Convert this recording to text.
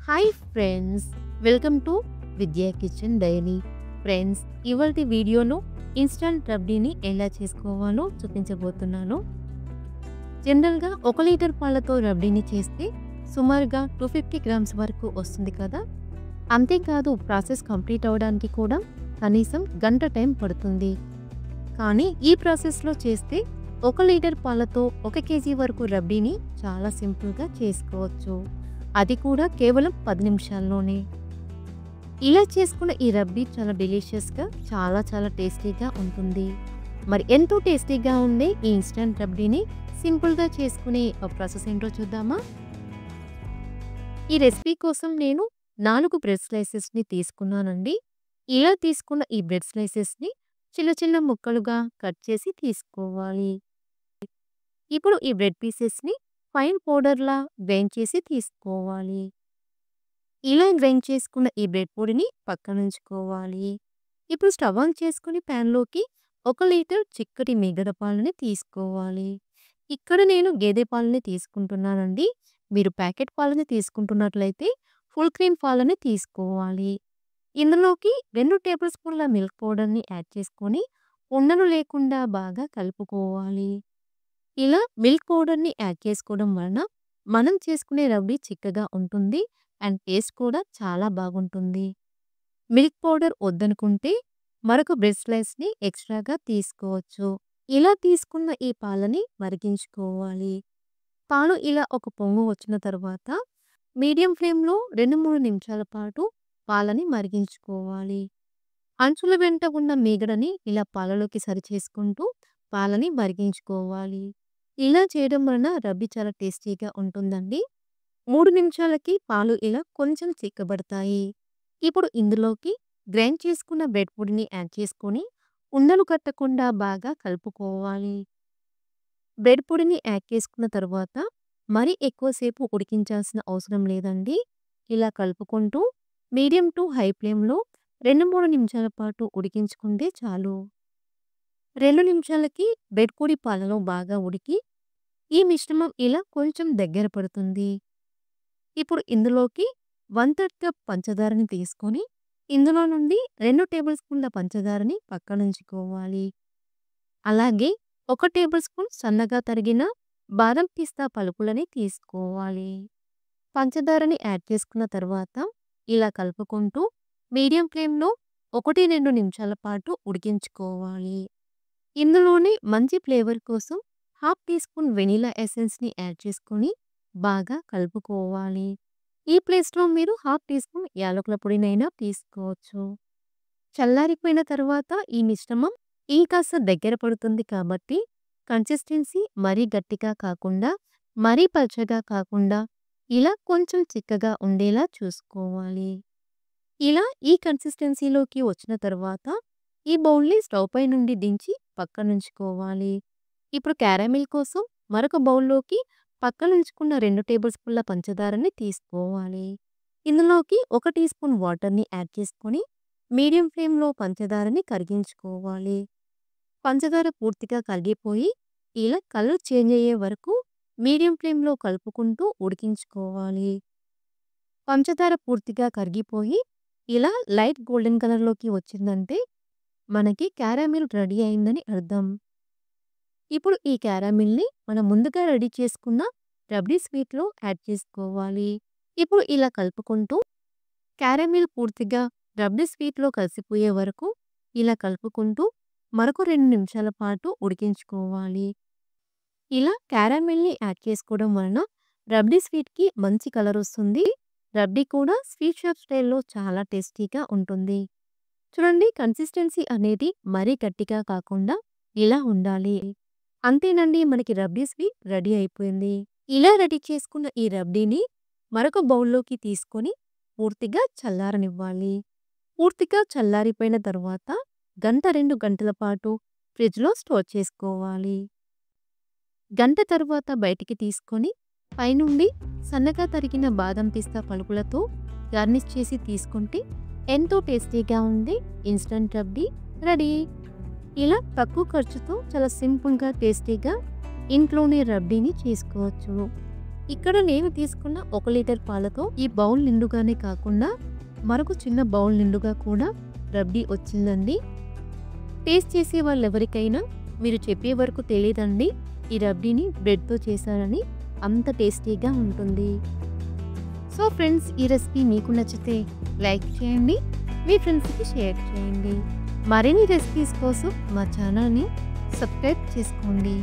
Hi friends, welcome to విద్యా kitchen dairy. Friends, ఇవాల్టి వీడియోలో ఇన్స్టంట్ రబ్డీని ఎలా చేసుకోవాలో చూపించబోతున్నాను. జనరల్గా 1 లీటర్ పాలతో రబ్డీని చేస్తే సుమారుగా 250 గ్రామ్స్ వరకు వస్తుంది కదా. అంతేకాదు ప్రాసెస్ కంప్లీట్ అవ్వడానికి కూడా కనీసం గంట టైం పడుతుంది. కానీ ఈ ప్రాసెస్లో చేస్తే 1 లీటర్ పాలతో 1 కేజీ వరకు రబ్డీని చాలా సింపుల్గా చేసుకోవచ్చు. అది కూడా కేవలం 10 నిమిషాల్లోనే. ఇలా చేసుకున్న ఈ రబ్డీ చాలా డెలిషియస్గా చాలా టేస్టీగా ఉంటుంది. మరి ఎంతో టేస్టీగా ఉండే ఈ ఇన్స్టంట్ రబ్డీని సింపుల్గా చేసుకునే ప్రాసెస్ ఏంటో చూద్దామా. ఈ రెసిపీ కోసం నేను 4 బ్రెడ్ స్లైసెస్ని తీసుకున్నానండి. ఇలా తీసుకున్న ఈ బ్రెడ్ స్లైసెస్ని చిన్న ముక్కలుగా కట్ చేసి తీసుకోవాలి. ఇప్పుడు ఈ బ్రెడ్ పీసెస్ని ఫైన్ పౌడర్లా గ్రైండ్ చేసి తీసుకోవాలి. ఇలా గ్రైండ్ చేసుకున్న ఈ బ్రెడ్ పొడిని పక్కనుంచుకోవాలి. ఇప్పుడు స్టవ్ ఆన్ చేసుకుని ప్యాన్లోకి 1 లీటర్ చిక్కటి మీగడ పాలని తీసుకోవాలి. ఇక్కడ నేను గేదె పాలని తీసుకుంటున్నానండి. మీరు ప్యాకెట్ పాలని తీసుకుంటున్నట్లయితే ఫుల్ క్రీమ్ పాలని తీసుకోవాలి. ఇందులోకి 2 టేబుల్ స్పూన్ల మిల్క్ పౌడర్ని యాడ్ చేసుకొని ఉండలు లేకుండా బాగా కలుపుకోవాలి. ఇలా మిల్క్ పౌడర్ని యాడ్ చేసుకోవడం వలన మనం చేసుకునే రబ్డీ చిక్కగా ఉంటుంది అండ్ టేస్ట్ కూడా చాలా బాగుంటుంది. మిల్క్ పౌడర్ వద్దనుకుంటే మరొక బ్రెడ్ స్లైస్ని ఎక్స్ట్రాగా తీసుకోవచ్చు. ఇలా తీసుకున్న ఈ పాలని మరిగించుకోవాలి. పాలు ఇలా ఒక పొంగు వచ్చిన తర్వాత మీడియం ఫ్లేమ్లో 2-3 నిమిషాల పాటు పాలని మరిగించుకోవాలి. అంచుల వెంట ఉన్న మీగడని ఇలా పాలలోకి సరిచేసుకుంటూ పాలని మరిగించుకోవాలి. ఇలా చేయడం వలన రబ్డీ చాలా టేస్టీగా ఉంటుందండి. 3 నిమిషాలకి పాలు ఇలా కొంచెం చిక్కబడతాయి. ఇప్పుడు ఇందులోకి గ్రైండ్ చేసుకున్న బ్రెడ్ పొడిని యాడ్ చేసుకొని ఉండలు కట్టకుండా బాగా కలుపుకోవాలి. బ్రెడ్ పొడిని యాడ్ చేసుకున్న తర్వాత మరీ ఎక్కువసేపు ఉడికించాల్సిన అవసరం లేదండి. ఇలా కలుపుకుంటూ మీడియం టు హై ఫ్లేమ్లో 2-3 నిమిషాల పాటు ఉడికించుకుంటే చాలు. 2 నిమిషాలకి బ్రెడ్ పొడి పాలలో బాగా ఉడికి ఈ మిశ్రమం ఇలా కొంచెం దగ్గర పడుతుంది. ఇప్పుడు ఇందులోకి 1/3 కప్ పంచదారని తీసుకొని ఇందులో నుండి 2 టేబుల్ స్పూన్ల పంచదారని పక్కనుంచుకోవాలి. అలాగే 1 టేబుల్ స్పూన్ సన్నగా తరిగిన బాదం పిస్తా పలుకులని తీసుకోవాలి. పంచదారని యాడ్ చేసుకున్న తర్వాత ఇలా కలుపుకుంటూ మీడియం ఫ్లేమ్లో 1-2 నిమిషాల పాటు ఉడికించుకోవాలి. ఇందులోనే మంచి ఫ్లేవర్ కోసం 1/2 టీ స్పూన్ వెనిలా ఎసెన్స్ని యాడ్ చేసుకొని బాగా కలుపుకోవాలి. ఈ ప్లేస్లో మీరు 1/2 టీ స్పూన్ యాలకుల పొడినైనా తీసుకోవచ్చు. చల్లారిపోయిన తర్వాత ఈ మిశ్రమం ఇంకాస్త దగ్గర పడుతుంది కాబట్టి కన్సిస్టెన్సీ మరీ గట్టిగా కాకుండా మరీ పల్చగా కాకుండా ఇలా కొంచెం చిక్కగా ఉండేలా చూసుకోవాలి. ఇలా ఈ కన్సిస్టెన్సీలోకి వచ్చిన తర్వాత ఈ బౌల్ని స్టవ్ పై నుండి దించి పక్కనుంచుకోవాలి. ఇప్పుడు క్యారమిల్ కోసం మరొక బౌల్లోకి పక్కనుంచుకున్న 2 టేబుల్ స్పూన్ల పంచదారని తీసుకోవాలి. ఇందులోకి 1 టీ స్పూన్ వాటర్ని యాడ్ చేసుకొని మీడియం ఫ్లేమ్లో పంచదారని కరిగించుకోవాలి. పంచదార పూర్తిగా కరిగిపోయి ఇలా కలర్ చేంజ్ అయ్యే వరకు మీడియం ఫ్లేమ్లో కలుపుకుంటూ ఉడికించుకోవాలి. పంచదార పూర్తిగా కరిగిపోయి ఇలా లైట్ గోల్డెన్ కలర్లోకి వచ్చిందంటే మనకి క్యారమిల్ రెడీ అయిందని అర్థం. ఇప్పుడు ఈ క్యారమిల్ని మనం ముందుగా రెడీ చేసుకున్న రబ్డీ స్వీట్లో యాడ్ చేసుకోవాలి. ఇప్పుడు ఇలా కలుపుకుంటూ క్యారమిల్ పూర్తిగా రబ్డీ స్వీట్లో కలిసిపోయే వరకు ఇలా కలుపుకుంటూ మరొక 2 నిమిషాల పాటు ఉడికించుకోవాలి. ఇలా క్యారమిల్ని యాడ్ చేసుకోవడం వలన రబ్డీ స్వీట్కి మంచి కలర్ వస్తుంది. రబ్డీ కూడా స్వీట్ షాప్ స్టైల్లో చాలా టేస్టీగా ఉంటుంది. చూడండి, కన్సిస్టెన్సీ అనేది మరీ గట్టిగా కాకుండా ఇలా ఉండాలి. అంతేనండి, మనకి రబ్డీ స్వీట్ రెడీ అయిపోయింది. ఇలా రెడీ చేసుకున్న ఈ రబ్డీని మరొక బౌల్లోకి తీసుకొని పూర్తిగా చల్లారనివ్వాలి. పూర్తిగా చల్లారిపోయిన తర్వాత 1-2 గంటల పాటు ఫ్రిడ్జ్లో స్టోర్ చేసుకోవాలి. గంట తర్వాత బయటికి తీసుకొని పైనుండి సన్నగా తరిగిన బాదం పిస్తా పలుకులతో గార్నిష్ చేసి తీసుకుంటే ఎంతో టేస్టీగా ఉండే ఇన్స్టంట్ రబ్డీ రెడీ. ఇలా తక్కువ ఖర్చుతో చాలా సింపుల్గా టేస్టీగా ఇంట్లోనే రబ్డీని చేసుకోవచ్చు. ఇక్కడ నేను తీసుకున్న 1 లీటర్ పాలతో ఈ బౌల్ నిండుగానే కాకుండా మరొక చిన్న బౌల్ నిండుగా కూడా రబ్డీ వచ్చిందండి. టేస్ట్ చేసే వాళ్ళెవరికైనా మీరు చెప్పే వరకు తెలీదండి ఈ రబ్డీని బ్రెడ్‌తో చేశారని. అంత టేస్టీగా ఉంటుంది. సో ఫ్రెండ్స్, ఈ రెసిపీ మీకు నచ్చితే లైక్ చేయండి, మీ ఫ్రెండ్స్‌కి షేర్ చేయండి. మరిన్ని రెసిపీస్ కోసం మా ఛానల్‌ని సబ్స్క్రైబ్ చేసుకోండి.